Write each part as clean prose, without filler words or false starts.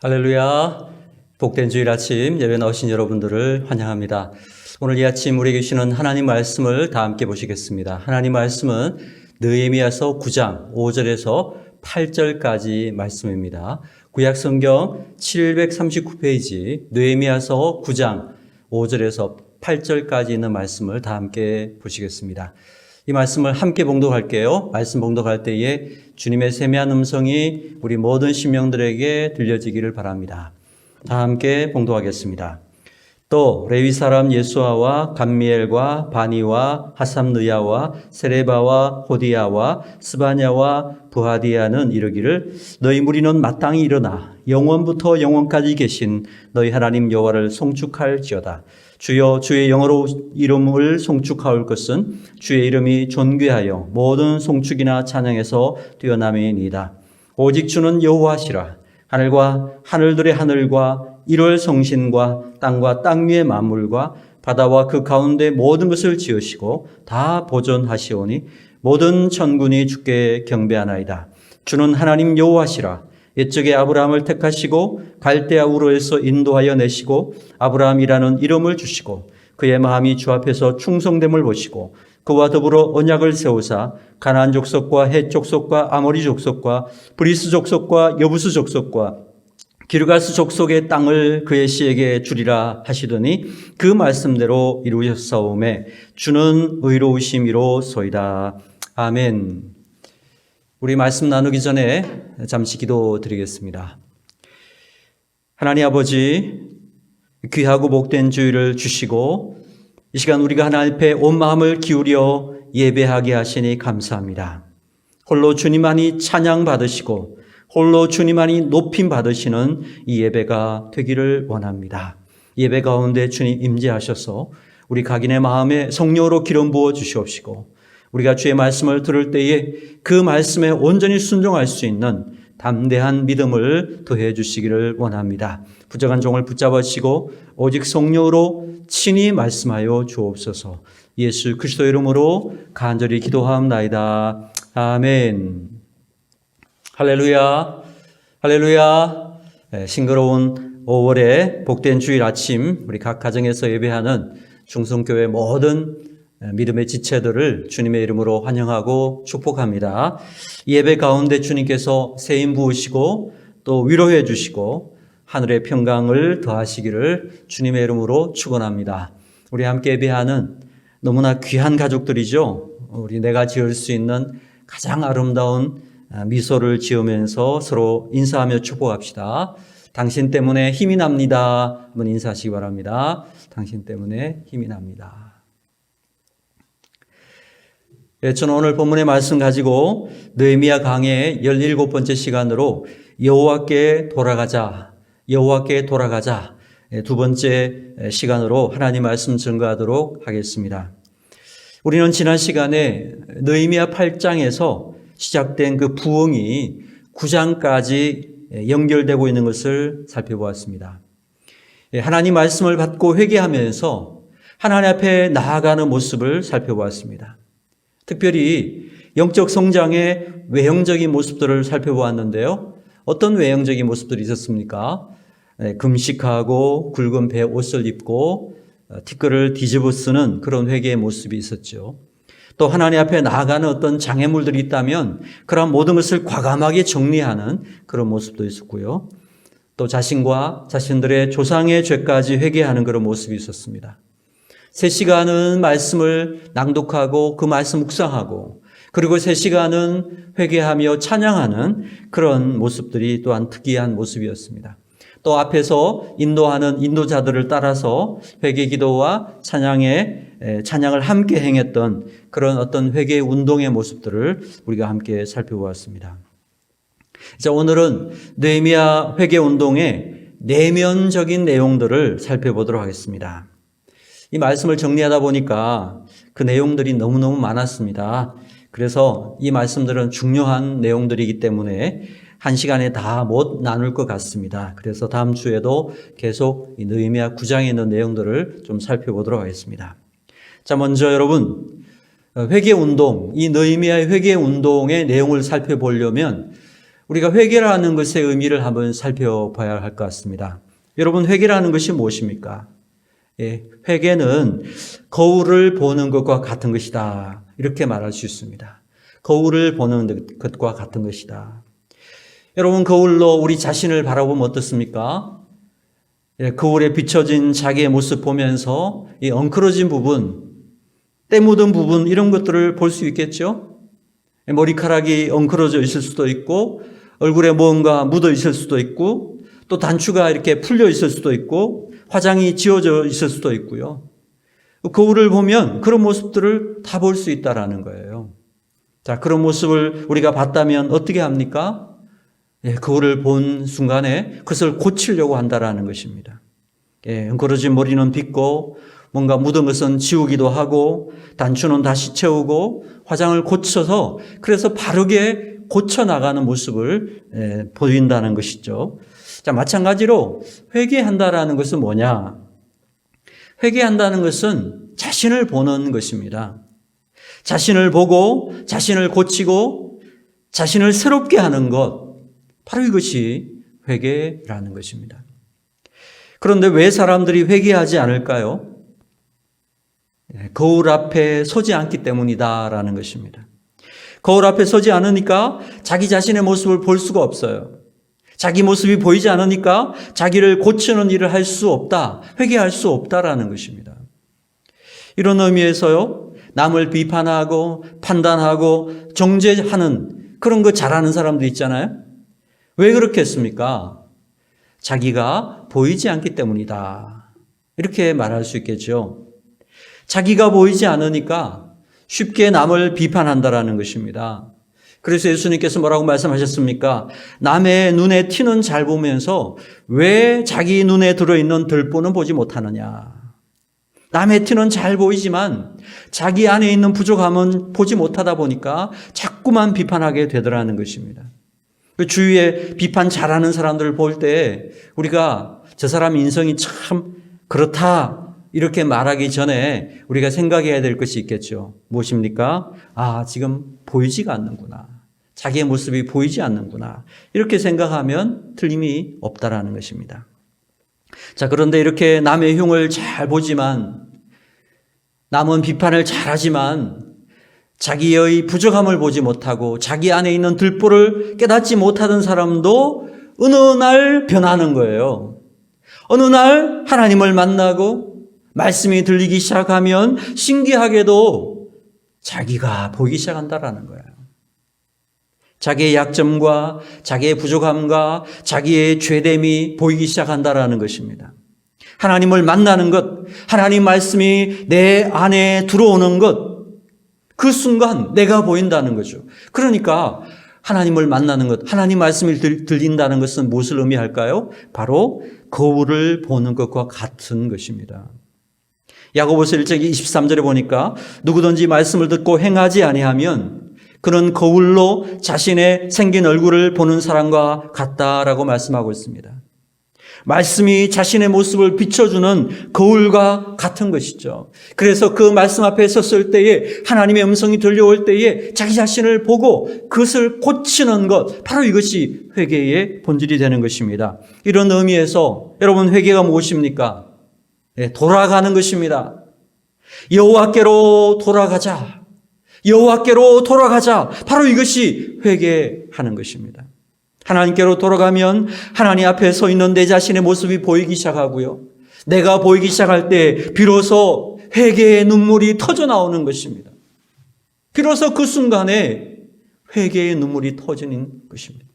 할렐루야. 복된 주일 아침 예배 나오신 여러분들을 환영합니다. 오늘 이 아침 우리에게 주시는 하나님 말씀을 다 함께 보시겠습니다. 하나님 말씀은 느헤미야서 9장 5절에서 8절까지 말씀입니다. 구약 성경 739페이지 느헤미야서 9장 5절에서 8절까지 있는 말씀을 다 함께 보시겠습니다. 이 말씀을 함께 봉독할게요. 말씀 봉독할 때에 주님의 세미한 음성이 우리 모든 심령들에게 들려지기를 바랍니다. 다 함께 봉독하겠습니다. 또 레위 사람 예수아와 감미엘과 바니와 하삼느야와 세레바와 호디야와 스바냐와 부하디야는 이르기를 너희 무리는 마땅히 일어나 영원부터 영원까지 계신 너희 하나님 여호와를 송축할지어다. 주여 주의 영어로 이름을 송축하올 것은 주의 이름이 존귀하여 모든 송축이나 찬양에서 뛰어남이니이다. 오직 주는 여호와시라. 하늘과 하늘들의 하늘과 일월 성신과 땅과 땅 위의 만물과 바다와 그 가운데 모든 것을 지으시고 다 보존하시오니 모든 천군이 주께 경배하나이다. 주는 하나님 여호와시라. 옛적에 아브라함을 택하시고 갈대아 우르에서 인도하여 내시고 아브라함이라는 이름을 주시고 그의 마음이 주 앞에서 충성됨을 보시고 그와 더불어 언약을 세우사 가나안 족속과 헷 족속과 아모리 족속과 브리스 족속과 여부스 족속과 기르가스 족속의 땅을 그의 씨에게 주리라 하시더니 그 말씀대로 이루셨사오매 주는 의로우심이로소이다. 아멘. 우리 말씀 나누기 전에 잠시 기도드리겠습니다. 하나님 아버지, 귀하고 복된 주일을 주시고 이 시간 우리가 하나님 앞에 온 마음을 기울여 예배하게 하시니 감사합니다. 홀로 주님만이 찬양받으시고 홀로 주님만이 높임 받으시는 이 예배가 되기를 원합니다. 예배 가운데 주님 임재하셔서 우리 각인의 마음에 성령으로 기름 부어 주시옵시고 우리가 주의 말씀을 들을 때에 그 말씀에 온전히 순종할 수 있는 담대한 믿음을 더해 주시기를 원합니다. 부족한 종을 붙잡으시고 오직 성령으로 친히 말씀하여 주옵소서. 예수 그리스도 이름으로 간절히 기도하옵나이다. 아멘. 할렐루야. 할렐루야. 싱그러운 5월의 복된 주일 아침 우리 각 가정에서 예배하는 중성교회 모든 믿음의 지체들을 주님의 이름으로 환영하고 축복합니다. 예배 가운데 주님께서 세임 부으시고 또 위로해 주시고 하늘의 평강을 더하시기를 주님의 이름으로 축원합니다. 우리 함께 예배하는 너무나 귀한 가족들이죠. 우리 내가 지을 수 있는 가장 아름다운 미소를 지으면서 서로 인사하며 축복합시다. 당신 때문에 힘이 납니다. 한번 인사하시기 바랍니다. 당신 때문에 힘이 납니다. 저는 오늘 본문의 말씀 가지고 느헤미야 강의 17번째 시간으로 여호와께 돌아가자, 여호와께 돌아가자 두 번째 시간으로 하나님 말씀 증거하도록 하겠습니다. 우리는 지난 시간에 느헤미야 8장에서 시작된 그 부흥이 9장까지 연결되고 있는 것을 살펴보았습니다. 하나님 말씀을 받고 회개하면서 하나님 앞에 나아가는 모습을 살펴보았습니다. 특별히 영적 성장의 외형적인 모습들을 살펴보았는데요. 어떤 외형적인 모습들이 있었습니까? 금식하고 굵은 배 옷을 입고 티끌을 뒤집어 쓰는 그런 회개의 모습이 있었죠. 또 하나님 앞에 나아가는 어떤 장애물들이 있다면 그런 모든 것을 과감하게 정리하는 그런 모습도 있었고요. 또 자신과 자신들의 조상의 죄까지 회개하는 그런 모습이 있었습니다. 3시간은 말씀을 낭독하고 그 말씀 묵상하고 그리고 3시간은 회개하며 찬양하는 그런 모습들이 또한 특이한 모습이었습니다. 또 앞에서 인도하는 인도자들을 따라서 회개 기도와 찬양을 함께 행했던 그런 어떤 회개 운동의 모습들을 우리가 함께 살펴보았습니다. 자, 오늘은 느헤미야 회개 운동의 내면적인 내용들을 살펴보도록 하겠습니다. 이 말씀을 정리하다 보니까 그 내용들이 너무너무 많았습니다. 그래서 이 말씀들은 중요한 내용들이기 때문에 한 시간에 다 못 나눌 것 같습니다. 그래서 다음 주에도 계속 이 느헤미야 9장에 있는 내용들을 좀 살펴보도록 하겠습니다. 자, 먼저 여러분 회개 운동, 이 느헤미야의 회개 운동의 내용을 살펴보려면 우리가 회개라는 것의 의미를 한번 살펴봐야 할 것 같습니다. 여러분, 회개라는 것이 무엇입니까? 예, 회개는 거울을 보는 것과 같은 것이다. 이렇게 말할 수 있습니다. 거울을 보는 것과 같은 것이다. 여러분, 거울로 우리 자신을 바라보면 어떻습니까? 예, 거울에 비춰진 자기의 모습 보면서 이 엉클어진 부분, 때 묻은 부분 이런 것들을 볼 수 있겠죠? 머리카락이 엉클어져 있을 수도 있고 얼굴에 뭔가 묻어 있을 수도 있고 또 단추가 이렇게 풀려 있을 수도 있고 화장이 지워져 있을 수도 있고요. 거울을 보면 그런 모습들을 다 볼 수 있다라는 거예요. 자, 그런 모습을 우리가 봤다면 어떻게 합니까? 예, 거울을 본 순간에 그것을 고치려고 한다라는 것입니다. 예, 엉클어진 머리는 빗고 뭔가 묻은 것은 지우기도 하고 단추는 다시 채우고 화장을 고쳐서 그래서 바르게 고쳐나가는 모습을 보인다는 것이죠. 자, 마찬가지로 회개한다라는 것은 뭐냐? 회개한다는 것은 자신을 보는 것입니다. 자신을 보고 자신을 고치고 자신을 새롭게 하는 것, 바로 이것이 회개라는 것입니다. 그런데 왜 사람들이 회개하지 않을까요? 거울 앞에 서지 않기 때문이다라는 것입니다. 거울 앞에 서지 않으니까 자기 자신의 모습을 볼 수가 없어요. 자기 모습이 보이지 않으니까 자기를 고치는 일을 할 수 없다, 회개할 수 없다라는 것입니다. 이런 의미에서요, 남을 비판하고 판단하고 정죄하는 그런 거 잘하는 사람도 있잖아요. 왜 그렇겠습니까? 자기가 보이지 않기 때문이다. 이렇게 말할 수 있겠죠. 자기가 보이지 않으니까 쉽게 남을 비판한다라는 것입니다. 그래서 예수님께서 뭐라고 말씀하셨습니까? 남의 눈에 티는 잘 보면서 왜 자기 눈에 들어있는 들보는 보지 못하느냐. 남의 티는 잘 보이지만 자기 안에 있는 부족함은 보지 못하다 보니까 자꾸만 비판하게 되더라는 것입니다. 그 주위에 비판 잘하는 사람들을 볼 때 우리가 저 사람 인성이 참 그렇다 이렇게 말하기 전에 우리가 생각해야 될 것이 있겠죠. 무엇입니까? 아, 지금 보이지가 않는구나. 자기의 모습이 보이지 않는구나. 이렇게 생각하면 틀림이 없다라는 것입니다. 자, 그런데 이렇게 남의 흉을 잘 보지만, 남은 비판을 잘하지만 자기의 부족함을 보지 못하고 자기 안에 있는 들보를 깨닫지 못하던 사람도 어느 날 변하는 거예요. 어느 날 하나님을 만나고 말씀이 들리기 시작하면 신기하게도 자기가 보이기 시작한다라는 거예요. 자기의 약점과 자기의 부족함과 자기의 죄됨이 보이기 시작한다라는 것입니다. 하나님을 만나는 것, 하나님 말씀이 내 안에 들어오는 것, 그 순간 내가 보인다는 거죠. 그러니까 하나님을 만나는 것, 하나님 말씀이 들린다는 것은 무엇을 의미할까요? 바로 거울을 보는 것과 같은 것입니다. 야고보서 1장 23절에 보니까 누구든지 말씀을 듣고 행하지 아니하면 그는 거울로 자신의 생긴 얼굴을 보는 사람과 같다라고 말씀하고 있습니다. 말씀이 자신의 모습을 비춰주는 거울과 같은 것이죠. 그래서 그 말씀 앞에 섰을 때에 하나님의 음성이 들려올 때에 자기 자신을 보고 그것을 고치는 것, 바로 이것이 회개의 본질이 되는 것입니다. 이런 의미에서 여러분, 회개가 무엇입니까? 돌아가는 것입니다. 여호와께로 돌아가자. 여호와께로 돌아가자. 바로 이것이 회개하는 것입니다. 하나님께로 돌아가면 하나님 앞에 서 있는 내 자신의 모습이 보이기 시작하고요. 내가 보이기 시작할 때 비로소 회개의 눈물이 터져 나오는 것입니다. 비로소 그 순간에 회개의 눈물이 터지는 것입니다.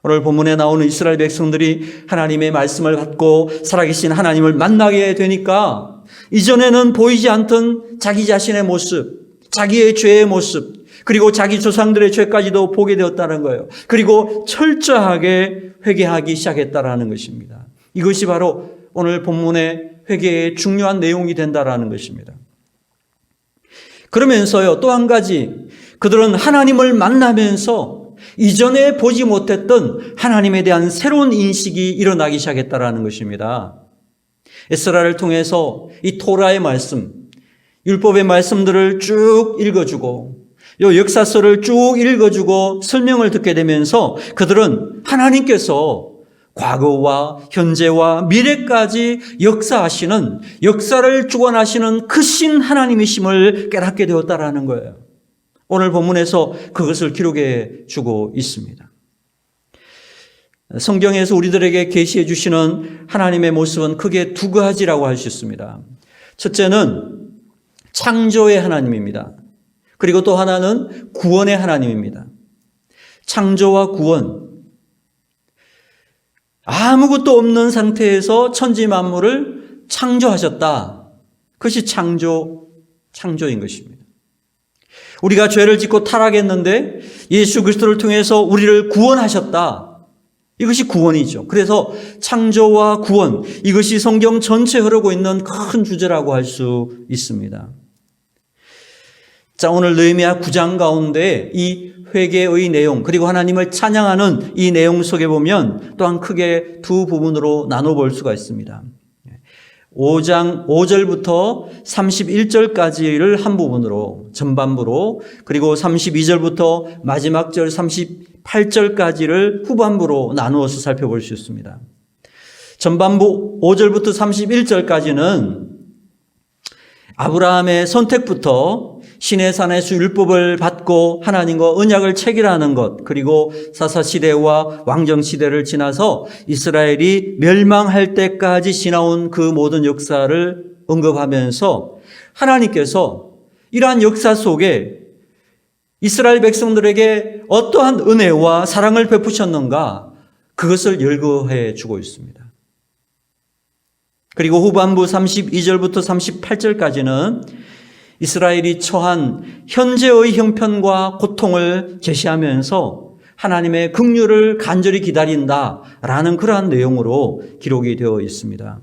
오늘 본문에 나오는 이스라엘 백성들이 하나님의 말씀을 받고 살아계신 하나님을 만나게 되니까 이전에는 보이지 않던 자기 자신의 모습, 자기의 죄의 모습, 그리고 자기 조상들의 죄까지도 보게 되었다는 거예요. 그리고 철저하게 회개하기 시작했다라는 것입니다. 이것이 바로 오늘 본문의 회개의 중요한 내용이 된다라는 것입니다. 그러면서요, 또 한 가지, 그들은 하나님을 만나면서 이전에 보지 못했던 하나님에 대한 새로운 인식이 일어나기 시작했다라는 것입니다. 에스라를 통해서 이 토라의 말씀, 율법의 말씀들을 쭉 읽어주고 이 역사서를 쭉 읽어주고 설명을 듣게 되면서 그들은 하나님께서 과거와 현재와 미래까지 역사하시는, 역사를 주관하시는 크신 하나님이심을 깨닫게 되었다라는 거예요. 오늘 본문에서 그것을 기록해 주고 있습니다. 성경에서 우리들에게 계시해 주시는 하나님의 모습은 크게 두 가지라고 할 수 있습니다. 첫째는 창조의 하나님입니다. 그리고 또 하나는 구원의 하나님입니다. 창조와 구원. 아무것도 없는 상태에서 천지 만물을 창조하셨다. 그것이 창조인 것입니다. 우리가 죄를 짓고 타락했는데 예수 그리스도를 통해서 우리를 구원하셨다. 이것이 구원이죠. 그래서 창조와 구원, 이것이 성경 전체에 흐르고 있는 큰 주제라고 할 수 있습니다. 자, 오늘 느헤미야 9장 가운데 이 회개의 내용, 그리고 하나님을 찬양하는 이 내용 속에 보면 또한 크게 두 부분으로 나눠볼 수가 있습니다. 5장 5절부터 31절까지를 한 부분으로, 전반부로, 그리고 32절부터 마지막 절 38절까지를 후반부로 나누어서 살펴볼 수 있습니다. 전반부 5절부터 31절까지는 아브라함의 선택부터 시내산에서 율법을 받고 하나님과 언약을 체결하는 것, 그리고 사사시대와 왕정시대를 지나서 이스라엘이 멸망할 때까지 지나온 그 모든 역사를 언급하면서 하나님께서 이러한 역사 속에 이스라엘 백성들에게 어떠한 은혜와 사랑을 베푸셨는가, 그것을 열거해 주고 있습니다. 그리고 후반부 32절부터 38절까지는 이스라엘이 처한 현재의 형편과 고통을 제시하면서 하나님의 긍휼을 간절히 기다린다라는 그러한 내용으로 기록이 되어 있습니다.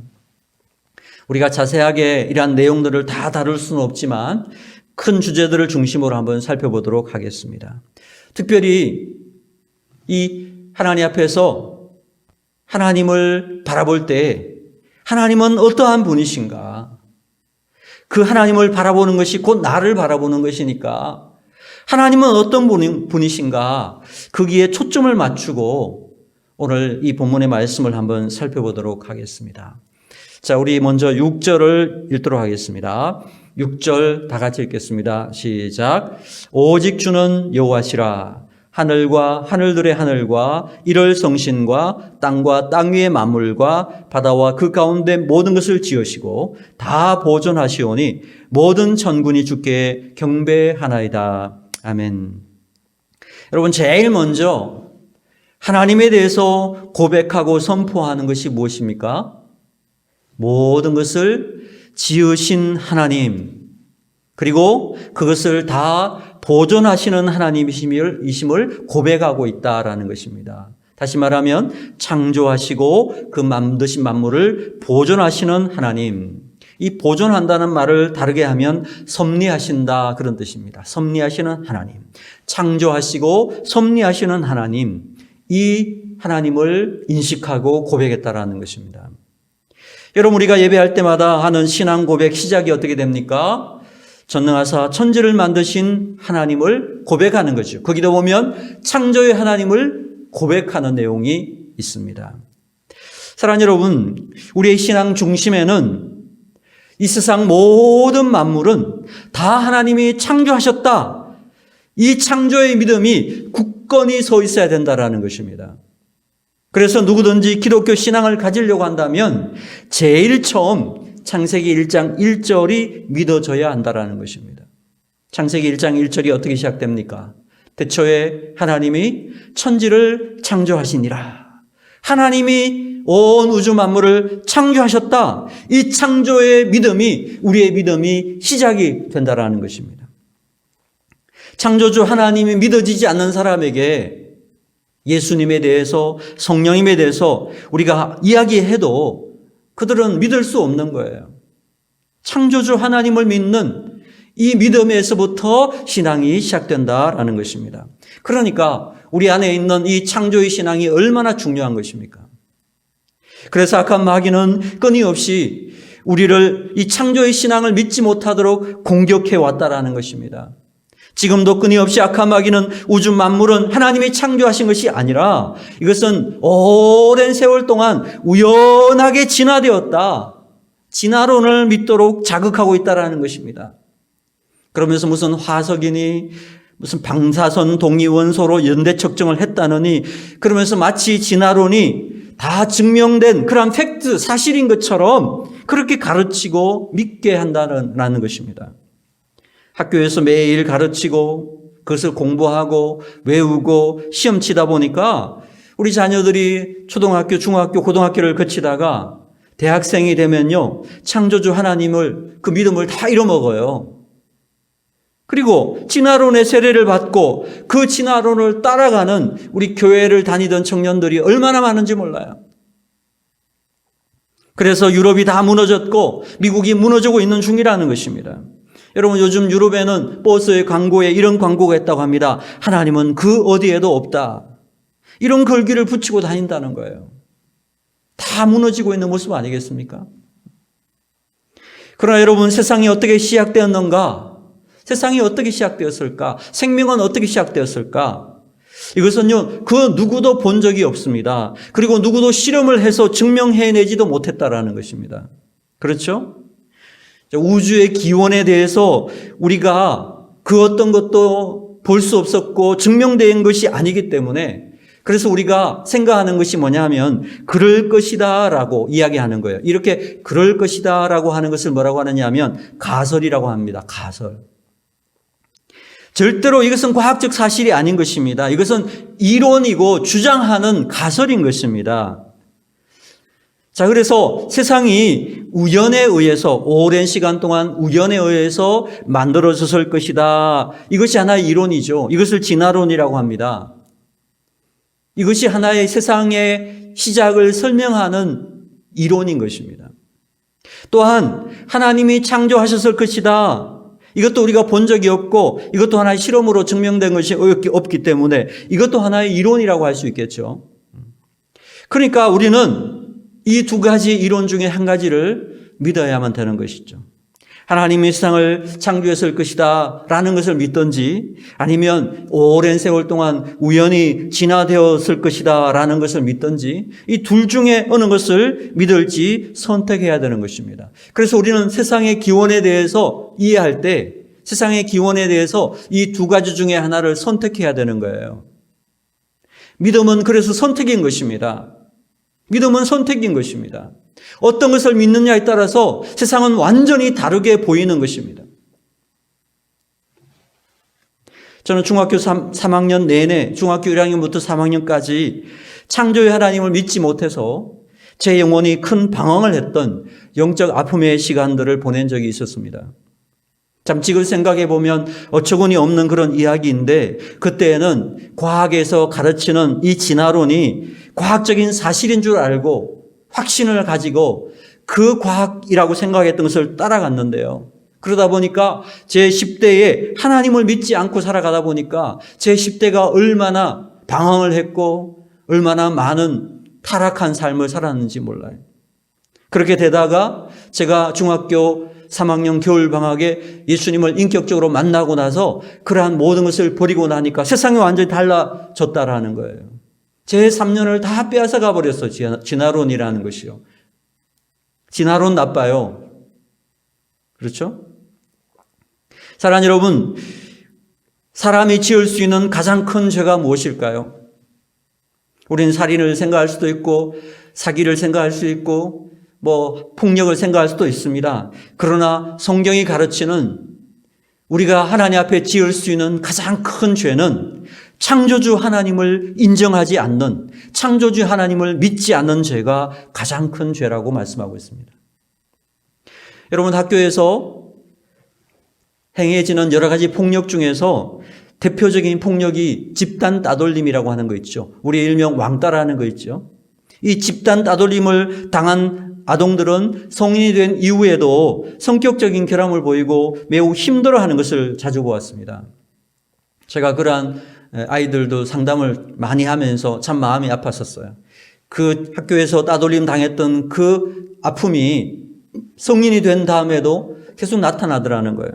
우리가 자세하게 이러한 내용들을 다 다룰 수는 없지만 큰 주제들을 중심으로 한번 살펴보도록 하겠습니다. 특별히 이 하나님 앞에서 하나님을 바라볼 때 하나님은 어떠한 분이신가? 그 하나님을 바라보는 것이 곧 나를 바라보는 것이니까 하나님은 어떤 분이신가? 거기에 초점을 맞추고 오늘 이 본문의 말씀을 한번 살펴보도록 하겠습니다. 자, 우리 먼저 6절을 읽도록 하겠습니다. 6절 다 같이 읽겠습니다. 시작. 오직 주는 여호와시라. 하늘과 하늘들의 하늘과 이럴 성신과 땅과 땅 위의 만물과 바다와 그 가운데 모든 것을 지으시고 다 보존하시오니 모든 천군이 주께 경배하나이다. 아멘. 여러분, 제일 먼저 하나님에 대해서 고백하고 선포하는 것이 무엇입니까? 모든 것을 지으신 하나님, 그리고 그것을 다 보존하시는 하나님이심을 고백하고 있다라는 것입니다. 다시 말하면 창조하시고 그 만드신 만물을 보존하시는 하나님. 이 보존한다는 말을 다르게 하면 섭리하신다, 그런 뜻입니다. 섭리하시는 하나님. 창조하시고 섭리하시는 하나님. 이 하나님을 인식하고 고백했다라는 것입니다. 여러분, 우리가 예배할 때마다 하는 신앙 고백 시작이 어떻게 됩니까? 전능하사 천지를 만드신 하나님을 고백하는 거죠. 거기도 보면 창조의 하나님을 고백하는 내용이 있습니다. 사랑하는 여러분, 우리의 신앙 중심에는 이 세상 모든 만물은 다 하나님이 창조하셨다. 이 창조의 믿음이 굳건히 서 있어야 된다라는 것입니다. 그래서 누구든지 기독교 신앙을 가지려고 한다면 제일 처음 창세기 1장 1절이 믿어져야 한다라는 것입니다. 창세기 1장 1절이 어떻게 시작됩니까? 태초에 하나님이 천지를 창조하시니라. 하나님이 온 우주 만물을 창조하셨다. 이 창조의 믿음이, 우리의 믿음이 시작이 된다라는 것입니다. 창조주 하나님이 믿어지지 않는 사람에게 예수님에 대해서, 성령님에 대해서 우리가 이야기해도 그들은 믿을 수 없는 거예요. 창조주 하나님을 믿는 이 믿음에서부터 신앙이 시작된다라는 것입니다. 그러니까 우리 안에 있는 이 창조의 신앙이 얼마나 중요한 것입니까? 그래서 악한 마귀는 끊임없이 우리를 이 창조의 신앙을 믿지 못하도록 공격해 왔다라는 것입니다. 지금도 끊임없이 악함하기는 우주 만물은 하나님이 창조하신 것이 아니라 이것은 오랜 세월 동안 우연하게 진화되었다. 진화론을 믿도록 자극하고 있다는 것입니다. 그러면서 무슨 화석이니 무슨 방사선 동위 원소로 연대 측정을 했다느니 그러면서 마치 진화론이 다 증명된 그런 팩트, 사실인 것처럼 그렇게 가르치고 믿게 한다는 것입니다. 학교에서 매일 가르치고 그것을 공부하고 외우고 시험 치다 보니까 우리 자녀들이 초등학교, 중학교, 고등학교를 거치다가 대학생이 되면요, 창조주 하나님을, 그 믿음을 다 잃어먹어요. 그리고 진화론의 세례를 받고 그 진화론을 따라가는 우리 교회를 다니던 청년들이 얼마나 많은지 몰라요. 그래서 유럽이 다 무너졌고 미국이 무너지고 있는 중이라는 것입니다. 여러분, 요즘 유럽에는 버스의 광고에 이런 광고가 있다고 합니다. 하나님은 그 어디에도 없다. 이런 글귀를 붙이고 다닌다는 거예요. 다 무너지고 있는 모습 아니겠습니까? 그러나 여러분, 세상이 어떻게 시작되었는가? 세상이 어떻게 시작되었을까? 생명은 어떻게 시작되었을까? 이것은요, 그 누구도 본 적이 없습니다. 그리고 누구도 실험을 해서 증명해내지도 못했다라는 것입니다. 그렇죠? 우주의 기원에 대해서 우리가 그 어떤 것도 볼 수 없었고 증명된 것이 아니기 때문에 그래서 우리가 생각하는 것이 뭐냐면 그럴 것이다 라고 이야기하는 거예요. 이렇게 그럴 것이다 라고 하는 것을 뭐라고 하느냐 하면 가설이라고 합니다. 가설. 절대로 이것은 과학적 사실이 아닌 것입니다. 이것은 이론이고 주장하는 가설인 것입니다. 자, 그래서 세상이 우연에 의해서 오랜 시간 동안 우연에 의해서 만들어졌을 것이다. 이것이 하나의 이론이죠. 이것을 진화론이라고 합니다. 이것이 하나의 세상의 시작을 설명하는 이론인 것입니다. 또한 하나님이 창조하셨을 것이다. 이것도 우리가 본 적이 없고 이것도 하나의 실험으로 증명된 것이 없기 때문에 이것도 하나의 이론이라고 할 수 있겠죠. 그러니까 우리는 이 두 가지 이론 중에 한 가지를 믿어야만 되는 것이죠. 하나님이 세상을 창조했을 것이다 라는 것을 믿든지 아니면 오랜 세월 동안 우연히 진화되었을 것이다 라는 것을 믿든지 이 둘 중에 어느 것을 믿을지 선택해야 되는 것입니다. 그래서 우리는 세상의 기원에 대해서 이해할 때 세상의 기원에 대해서 이 두 가지 중에 하나를 선택해야 되는 거예요. 믿음은 그래서 선택인 것입니다. 믿음은 선택인 것입니다. 어떤 것을 믿느냐에 따라서 세상은 완전히 다르게 보이는 것입니다. 저는 중학교 3학년 내내 중학교 1학년부터 3학년까지 창조의 하나님을 믿지 못해서 제 영혼이 큰 방황을 했던 영적 아픔의 시간들을 보낸 적이 있었습니다. 잠직을 생각해 보면 어처구니 없는 그런 이야기인데 그때는 과학에서 가르치는 이 진화론이 과학적인 사실인 줄 알고 확신을 가지고 그 과학이라고 생각했던 것을 따라갔는데요. 그러다 보니까 제 10대에 하나님을 믿지 않고 살아가다 보니까 제 10대가 얼마나 방황을 했고 얼마나 많은 타락한 삶을 살았는지 몰라요. 그렇게 되다가 제가 중학교 3학년 겨울방학에 예수님을 인격적으로 만나고 나서 그러한 모든 것을 버리고 나니까 세상이 완전히 달라졌다라는 거예요. 제 3년을 다 빼앗아가 버렸어. 진화론이라는 것이요. 진화론 나빠요. 그렇죠? 사랑하는 여러분, 사람이 지을 수 있는 가장 큰 죄가 무엇일까요? 우리는 살인을 생각할 수도 있고 사기를 생각할 수 있고 폭력을 생각할 수도 있습니다. 그러나 성경이 가르치는 우리가 하나님 앞에 지을 수 있는 가장 큰 죄는 창조주 하나님을 인정하지 않는, 창조주 하나님을 믿지 않는 죄가 가장 큰 죄라고 말씀하고 있습니다. 여러분, 학교에서 행해지는 여러 가지 폭력 중에서 대표적인 폭력이 집단 따돌림이라고 하는 거 있죠. 우리 일명 왕따라는 거 있죠. 이 집단 따돌림을 당한 아동들은 성인이 된 이후에도 성격적인 결함을 보이고 매우 힘들어하는 것을 자주 보았습니다. 제가 그러한 아이들도 상담을 많이 하면서 참 마음이 아팠었어요. 그 학교에서 따돌림 당했던 그 아픔이 성인이 된 다음에도 계속 나타나더라는 거예요.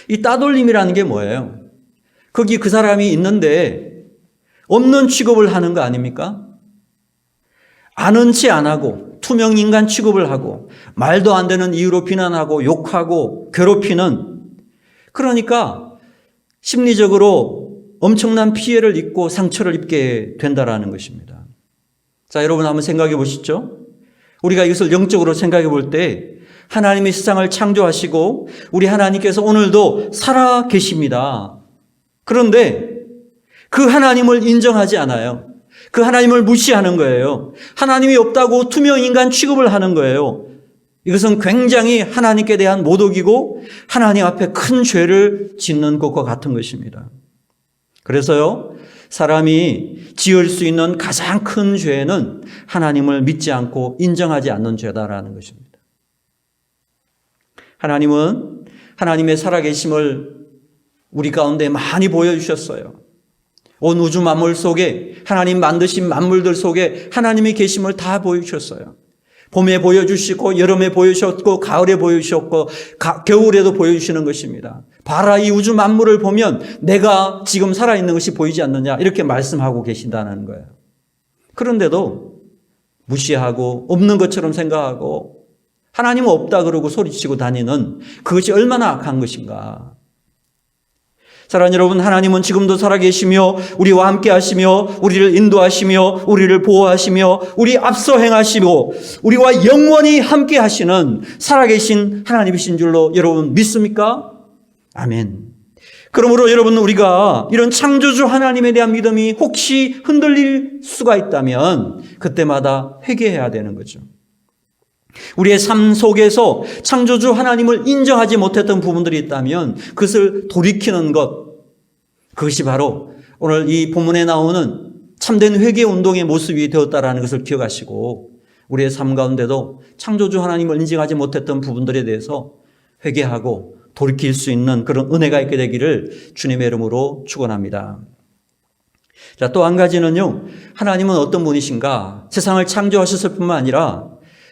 이 따돌림이라는 게 뭐예요? 거기 그 사람이 있는데 없는 취급을 하는 거 아닙니까? 아는 체 안 하고 투명 인간 취급을 하고 말도 안 되는 이유로 비난하고 욕하고 괴롭히는, 그러니까 심리적으로 엄청난 피해를 입고 상처를 입게 된다라는 것입니다. 자, 여러분 한번 생각해 보시죠. 우리가 이것을 영적으로 생각해 볼 때 하나님이 세상을 창조하시고 우리 하나님께서 오늘도 살아 계십니다. 그런데 그 하나님을 인정하지 않아요. 그 하나님을 무시하는 거예요. 하나님이 없다고 투명 인간 취급을 하는 거예요. 이것은 굉장히 하나님께 대한 모독이고 하나님 앞에 큰 죄를 짓는 것과 같은 것입니다. 그래서요, 사람이 지을 수 있는 가장 큰 죄는 하나님을 믿지 않고 인정하지 않는 죄다라는 것입니다. 하나님은 하나님의 살아계심을 우리 가운데 많이 보여주셨어요. 온 우주 만물 속에, 하나님 만드신 만물들 속에 하나님의 계심을 다 보여주셨어요. 봄에 보여주시고 여름에 보여주셨고 가을에 보여주셨고 겨울에도 보여주시는 것입니다. 봐라, 이 우주 만물을 보면 내가 지금 살아있는 것이 보이지 않느냐, 이렇게 말씀하고 계신다는 거예요. 그런데도 무시하고 없는 것처럼 생각하고 하나님은 없다 그러고 소리치고 다니는 그것이 얼마나 악한 것인가. 사랑하는 여러분, 하나님은 지금도 살아계시며 우리와 함께 하시며 우리를 인도하시며 우리를 보호하시며 우리 앞서 행하시고 우리와 영원히 함께 하시는 살아계신 하나님이신 줄로 여러분 믿습니까? 아멘. 그러므로 여러분, 우리가 이런 창조주 하나님에 대한 믿음이 혹시 흔들릴 수가 있다면 그때마다 회개해야 되는 거죠. 우리의 삶 속에서 창조주 하나님을 인정하지 못했던 부분들이 있다면 그것을 돌이키는 것, 그것이 바로 오늘 이 본문에 나오는 참된 회개 운동의 모습이 되었다라는 것을 기억하시고 우리의 삶 가운데도 창조주 하나님을 인정하지 못했던 부분들에 대해서 회개하고 돌이킬 수 있는 그런 은혜가 있게 되기를 주님의 이름으로 축원합니다. 자, 또 한 가지는요, 하나님은 어떤 분이신가? 세상을 창조하셨을 뿐만 아니라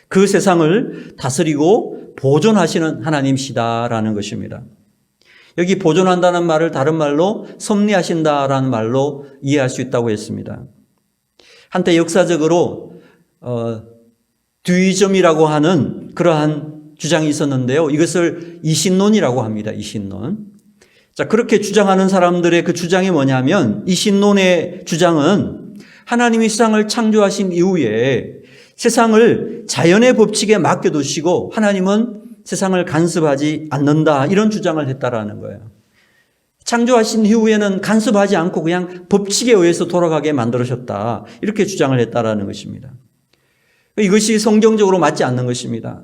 그 세상을 다스리고 보존하시는 하나님이시다라는 것입니다. 여기 보존한다는 말을 다른 말로 섭리하신다라는 말로 이해할 수 있다고 했습니다. 한때 역사적으로 듀이즘이라고 하는 그러한 주장이 있었는데요. 이것을 이신론이라고 합니다. 이신론. 자, 그렇게 주장하는 사람들의 그 주장이 뭐냐면, 이신론의 주장은 하나님이 세상을 창조하신 이후에 세상을 자연의 법칙에 맡겨두시고 하나님은 세상을 간섭하지 않는다, 이런 주장을 했다라는 거예요. 창조하신 이후에는 간섭하지 않고 그냥 법칙에 의해서 돌아가게 만들으셨다, 이렇게 주장을 했다라는 것입니다. 이것이 성경적으로 맞지 않는 것입니다.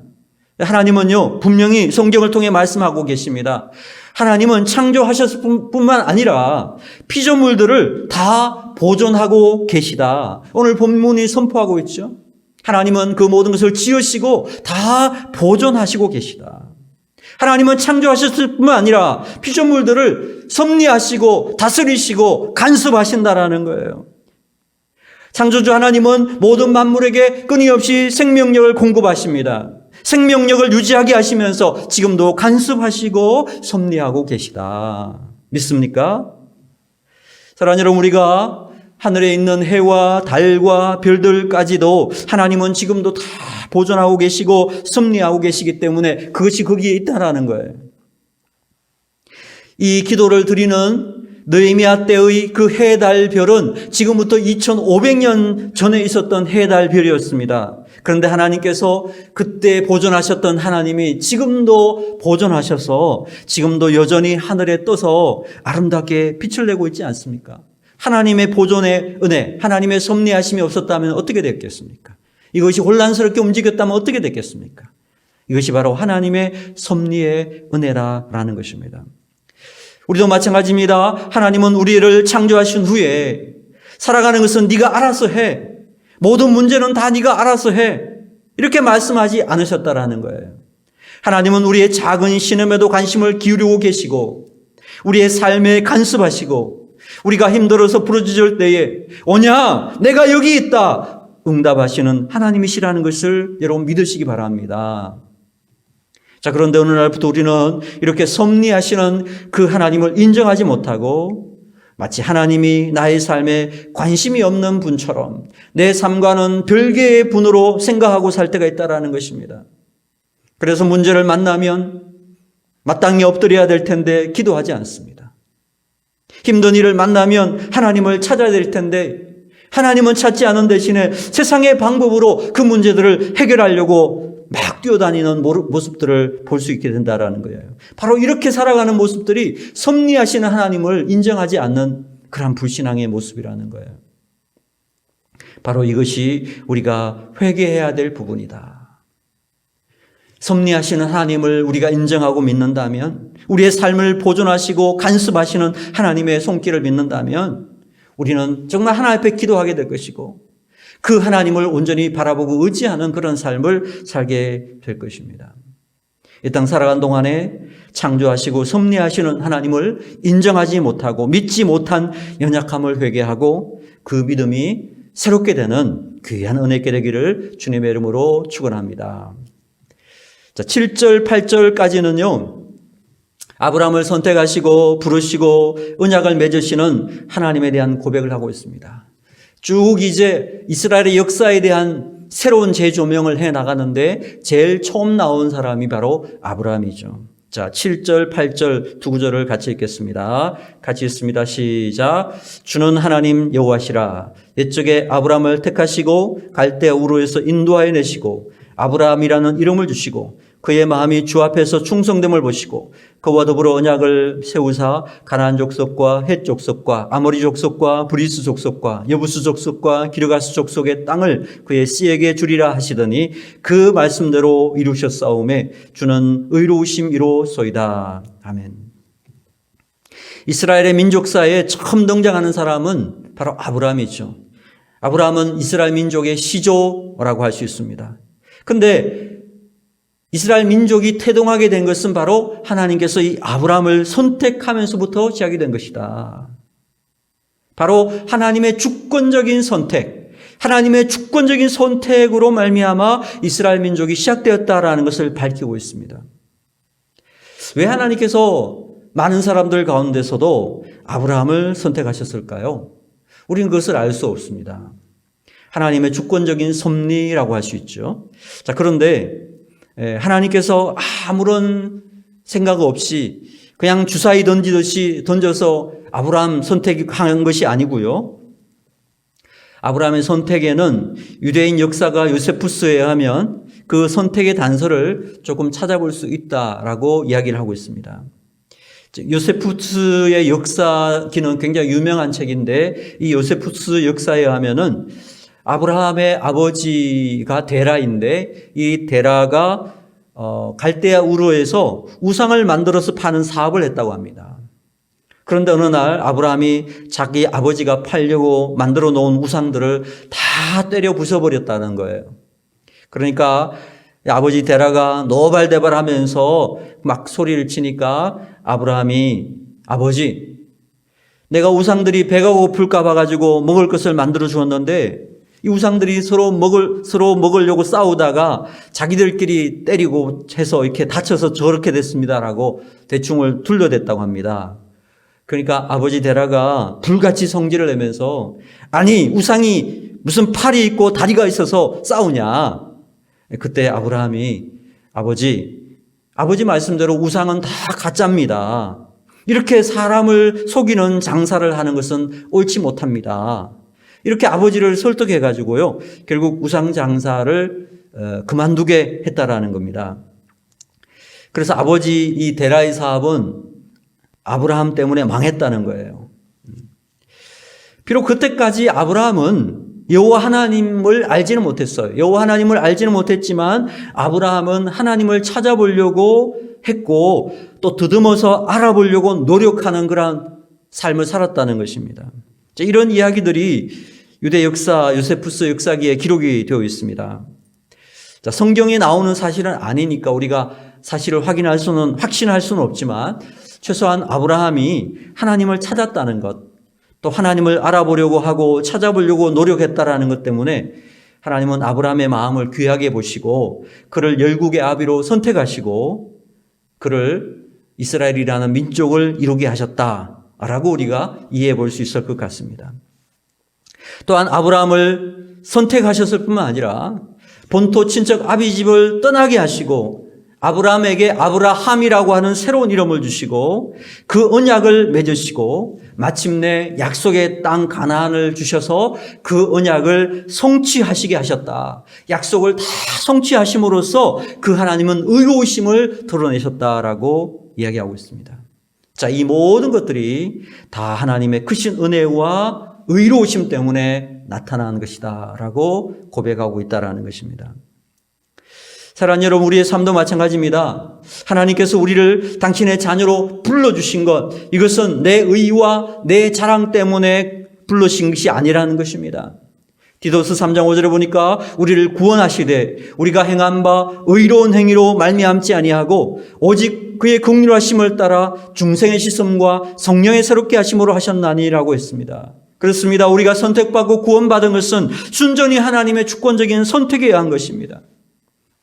하나님은요, 분명히 성경을 통해 말씀하고 계십니다. 하나님은 창조하셨을 뿐만 아니라 피조물들을 다 보존하고 계시다. 오늘 본문이 선포하고 있죠. 하나님은 그 모든 것을 지으시고 다 보존하시고 계시다. 하나님은 창조하셨을 뿐만 아니라 피조물들을 섭리하시고 다스리시고 간섭하신다라는 거예요. 창조주 하나님은 모든 만물에게 끊임없이 생명력을 공급하십니다. 생명력을 유지하게 하시면서 지금도 간섭하시고 섭리하고 계시다. 믿습니까? 사랑하는 여러분, 우리가 하늘에 있는 해와 달과 별들까지도 하나님은 지금도 다 보존하고 계시고 섭리하고 계시기 때문에 그것이 거기에 있다라는 거예요. 이 기도를 드리는 느헤미야 때의 그 해, 달, 별은 지금부터 2500년 전에 있었던 해, 달, 별이었습니다. 그런데 하나님께서 그때 보존하셨던 하나님이 지금도 보존하셔서 지금도 여전히 하늘에 떠서 아름답게 빛을 내고 있지 않습니까? 하나님의 보존의 은혜, 하나님의 섭리하심이 없었다면 어떻게 됐겠습니까? 이것이 혼란스럽게 움직였다면 어떻게 됐겠습니까? 이것이 바로 하나님의 섭리의 은혜라는 것입니다. 우리도 마찬가지입니다. 하나님은 우리를 창조하신 후에 살아가는 것은 네가 알아서 해. 모든 문제는 다 네가 알아서 해. 이렇게 말씀하지 않으셨다라는 거예요. 하나님은 우리의 작은 신음에도 관심을 기울이고 계시고 우리의 삶에 간섭하시고 우리가 힘들어서 부르짖을 때에 오냐? 내가 여기 있다. 응답하시는 하나님이시라는 것을 여러분 믿으시기 바랍니다. 자, 그런데 어느 날부터 우리는 이렇게 섭리하시는 그 하나님을 인정하지 못하고 마치 하나님이 나의 삶에 관심이 없는 분처럼 내 삶과는 별개의 분으로 생각하고 살 때가 있다는 것입니다. 그래서 문제를 만나면 마땅히 엎드려야 될 텐데 기도하지 않습니다. 힘든 일을 만나면 하나님을 찾아야 될 텐데 하나님은 찾지 않은 대신에 세상의 방법으로 그 문제들을 해결하려고 막 뛰어다니는 모습들을 볼 수 있게 된다는 거예요. 바로 이렇게 살아가는 모습들이 섭리하시는 하나님을 인정하지 않는 그런 불신앙의 모습이라는 거예요. 바로 이것이 우리가 회개해야 될 부분이다. 섭리하시는 하나님을 우리가 인정하고 믿는다면, 우리의 삶을 보존하시고 간섭하시는 하나님의 손길을 믿는다면 우리는 정말 하나님 앞에 기도하게 될 것이고 그 하나님을 온전히 바라보고 의지하는 그런 삶을 살게 될 것입니다. 이 땅 살아간 동안에 창조하시고 섭리하시는 하나님을 인정하지 못하고 믿지 못한 연약함을 회개하고 그 믿음이 새롭게 되는 귀한 은혜 있게 되기를 주님의 이름으로 축원합니다. 자, 7절, 8절까지는요. 아브라함을 선택하시고 부르시고 언약을 맺으시는 하나님에 대한 고백을 하고 있습니다. 쭉 이제 이스라엘의 역사에 대한 새로운 재조명을 해 나가는데 제일 처음 나온 사람이 바로 아브라함이죠. 자, 7절, 8절 두 구절을 같이 읽겠습니다. 같이 읽습니다. 시작. 주는 하나님 여호와시라. 옛적에 아브라함을 택하시고 갈대아 우르에서 인도하여 내시고 아브라함이라는 이름을 주시고 그의 마음이 주 앞에서 충성됨을 보시고 그와 더불어 언약을 세우사 가나안 족속과 헷 족속과 아모리 족속과 브리스 족속과 여부스 족속과 기르가스 족속의 땅을 그의 씨에게 주리라 하시더니 그 말씀대로 이루셨사오매 주는 의로우심이로소이다. 아멘. 이스라엘의 민족사에 처음 등장하는 사람은 바로 아브라함이죠. 아브라함은 이스라엘 민족의 시조라고 할 수 있습니다. 그런데 이스라엘 민족이 태동하게 된 것은 바로 하나님께서 이 아브라함을 선택하면서부터 시작이 된 것이다. 바로 하나님의 주권적인 선택, 하나님의 주권적인 선택으로 말미암아 이스라엘 민족이 시작되었다라는 것을 밝히고 있습니다. 왜 하나님께서 많은 사람들 가운데서도 아브라함을 선택하셨을까요? 우리는 그것을 알 수 없습니다. 하나님의 주권적인 섭리라고 할 수 있죠. 자, 그런데 하나님께서 아무런 생각 없이 그냥 주사위 던지듯이 던져서 아브라함 선택한 것이 아니고요. 아브라함의 선택에는 유대인 역사가 요세푸스에 의하면 그 선택의 단서를 조금 찾아볼 수 있다라고 이야기를 하고 있습니다. 요세푸스의 역사기는 굉장히 유명한 책인데 이 요세푸스 역사에 의하면은 아브라함의 아버지가 데라인데 이 데라가 갈대아 우르에서 우상을 만들어서 파는 사업을 했다고 합니다. 그런데 어느 날 아브라함이 자기 아버지가 팔려고 만들어 놓은 우상들을 다 때려 부숴버렸다는 거예요. 그러니까 아버지 데라가 노발대발하면서 막 소리를 치니까 아브라함이 아버지, 내가 우상들이 배가 고플까 봐가지고 먹을 것을 만들어 주었는데 이 우상들이 서로 먹으려고 싸우다가 자기들끼리 때리고 해서 이렇게 다쳐서 저렇게 됐습니다라고 대충을 둘러댔다고 합니다. 그러니까 아버지 데라가 불같이 성질을 내면서 아니 우상이 무슨 팔이 있고 다리가 있어서 싸우냐. 그때 아브라함이 아버지 말씀대로 우상은 다 가짜입니다. 이렇게 사람을 속이는 장사를 하는 것은 옳지 못합니다. 이렇게 아버지를 설득해가지고요. 결국 우상 장사를 그만두게 했다라는 겁니다. 그래서 아버지 이 데라의 사업은 아브라함 때문에 망했다는 거예요. 비록 그때까지 아브라함은 여호와 하나님을 알지는 못했어요. 여호와 하나님을 알지는 못했지만 아브라함은 하나님을 찾아보려고 했고 또 더듬어서 알아보려고 노력하는 그런 삶을 살았다는 것입니다. 이런 이야기들이 유대 역사, 요세푸스 역사기에 기록이 되어 있습니다. 자, 성경에 나오는 사실은 아니니까 우리가 사실을 확신할 수는 없지만 최소한 아브라함이 하나님을 찾았다는 것, 또 하나님을 알아보려고 하고 찾아보려고 노력했다라는 것 때문에 하나님은 아브라함의 마음을 귀하게 보시고 그를 열국의 아비로 선택하시고 그를 이스라엘이라는 민족을 이루게 하셨다라고 우리가 이해해 볼 수 있을 것 같습니다. 또한 아브라함을 선택하셨을 뿐만 아니라 본토 친척 아비집을 떠나게 하시고 아브라함에게 아브라함이라고 하는 새로운 이름을 주시고 그 언약을 맺으시고 마침내 약속의 땅 가나안을 주셔서 그 언약을 성취하시게 하셨다. 약속을 다 성취하심으로써 그 하나님은 의로우심을 드러내셨다라고 이야기하고 있습니다. 자, 이 모든 것들이 다 하나님의 크신 은혜와 의로우심 때문에 나타난 것이다 라고 고백하고 있다라는 것입니다. 사랑하는 여러분, 우리의 삶도 마찬가지입니다. 하나님께서 우리를 당신의 자녀로 불러주신 것, 이것은 내 의와 내 자랑 때문에 불러신 것이 아니라는 것입니다. 디도스 3장 5절에 보니까 우리를 구원하시되 우리가 행한 바 의로운 행위로 말미암지 아니하고 오직 그의 긍휼하심을 따라 중생의 시선과 성령의 새롭게 하심으로 하셨나니라고 했습니다. 그렇습니다. 우리가 선택받고 구원받은 것은 순전히 하나님의 주권적인 선택에 의한 것입니다.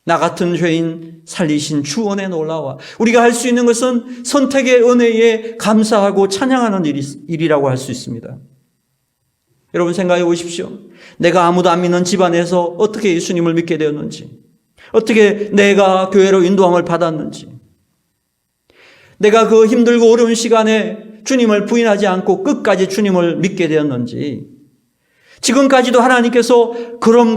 나 같은 죄인 살리신 주 은혜 놀라와 우리가 할 수 있는 것은 선택의 은혜에 감사하고 찬양하는 일이라고 할 수 있습니다. 여러분 생각해 보십시오. 내가 아무도 안 믿는 집안에서 어떻게 예수님을 믿게 되었는지, 어떻게 내가 교회로 인도함을 받았는지, 내가 그 힘들고 어려운 시간에 주님을 부인하지 않고 끝까지 주님을 믿게 되었는지, 지금까지도 하나님께서 그럼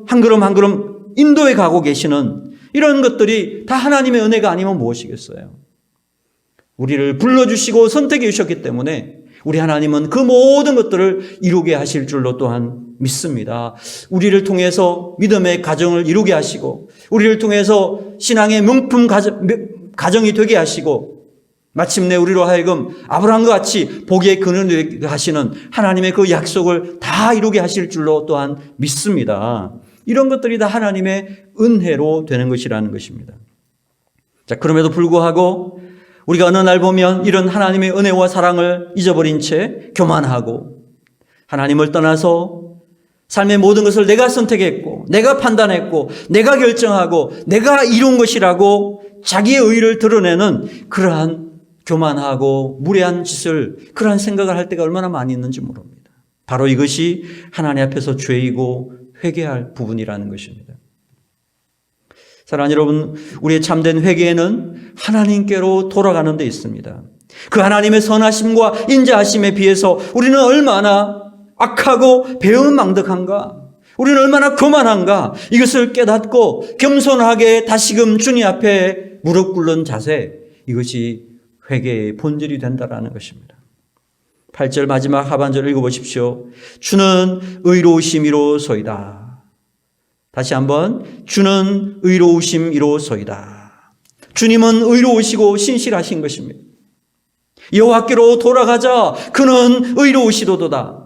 한 걸음 한 걸음 인도에 가고 계시는 이런 것들이 다 하나님의 은혜가 아니면 무엇이겠어요? 우리를 불러주시고 선택해 주셨기 때문에 우리 하나님은 그 모든 것들을 이루게 하실 줄로 또한 믿습니다. 우리를 통해서 믿음의 가정을 이루게 하시고 우리를 통해서 신앙의 명품 가정이 되게 하시고 마침내 우리로 하여금 아브라함과 같이 복의 근원이 되게 하시는 하나님의 그 약속을 다 이루게 하실 줄로 또한 믿습니다. 이런 것들이 다 하나님의 은혜로 되는 것이라는 것입니다. 자, 그럼에도 불구하고 우리가 어느 날 보면 이런 하나님의 은혜와 사랑을 잊어버린 채 교만하고 하나님을 떠나서 삶의 모든 것을 내가 선택했고 내가 판단했고 내가 결정하고 내가 이룬 것이라고 자기의 의의를 드러내는 그러한 교만하고 무례한 짓을, 그러한 생각을 할 때가 얼마나 많이 있는지 모릅니다. 바로 이것이 하나님 앞에서 죄이고 회개할 부분이라는 것입니다. 사랑하는 여러분, 우리의 참된 회개에는 하나님께로 돌아가는 데 있습니다. 그 하나님의 선하심과 인자하심에 비해서 우리는 얼마나 악하고 배은망덕한가, 우리는 얼마나 교만한가, 이것을 깨닫고 겸손하게 다시금 주님 앞에 무릎 꿇는 자세, 이것이 회개의 본질이 된다라는 것입니다. 8절 마지막 하반절 읽어보십시오. 주는 의로우심이로소이다. 다시 한번, 주는 의로우심이로소이다. 주님은 의로우시고 신실하신 것입니다. 여호와께로 돌아가자. 그는 의로우시도다.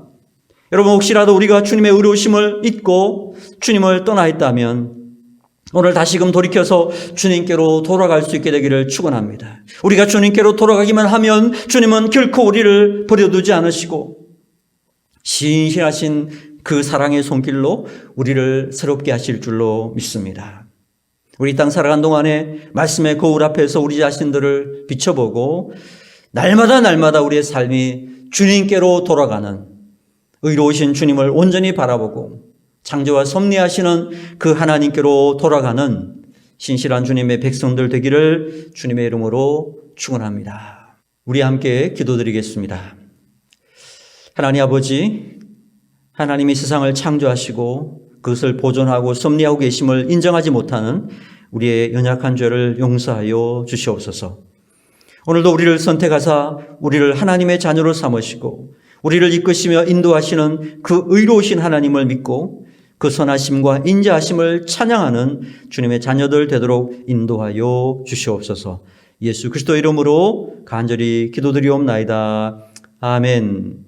여러분, 혹시라도 우리가 주님의 의로우심을 잊고 주님을 떠나 있다면 오늘 다시금 돌이켜서 주님께로 돌아갈 수 있게 되기를 축원합니다. 우리가 주님께로 돌아가기만 하면 주님은 결코 우리를 버려두지 않으시고 신실하신 그 사랑의 손길로 우리를 새롭게 하실 줄로 믿습니다. 우리 땅 살아간 동안에 말씀의 거울 앞에서 우리 자신들을 비춰보고 날마다 우리의 삶이 주님께로 돌아가는 의로우신 주님을 온전히 바라보고 창조와 섭리하시는 그 하나님께로 돌아가는 신실한 주님의 백성들 되기를 주님의 이름으로 축원합니다. 우리 함께 기도드리겠습니다. 하나님 아버지, 하나님이 세상을 창조하시고 그것을 보존하고 섭리하고 계심을 인정하지 못하는 우리의 연약한 죄를 용서하여 주시옵소서. 오늘도 우리를 선택하사 우리를 하나님의 자녀로 삼으시고 우리를 이끄시며 인도하시는 그 의로우신 하나님을 믿고 그 선하심과 인자하심을 찬양하는 주님의 자녀들 되도록 인도하여 주시옵소서. 예수 그리스도 이름으로 간절히 기도드리옵나이다. 아멘.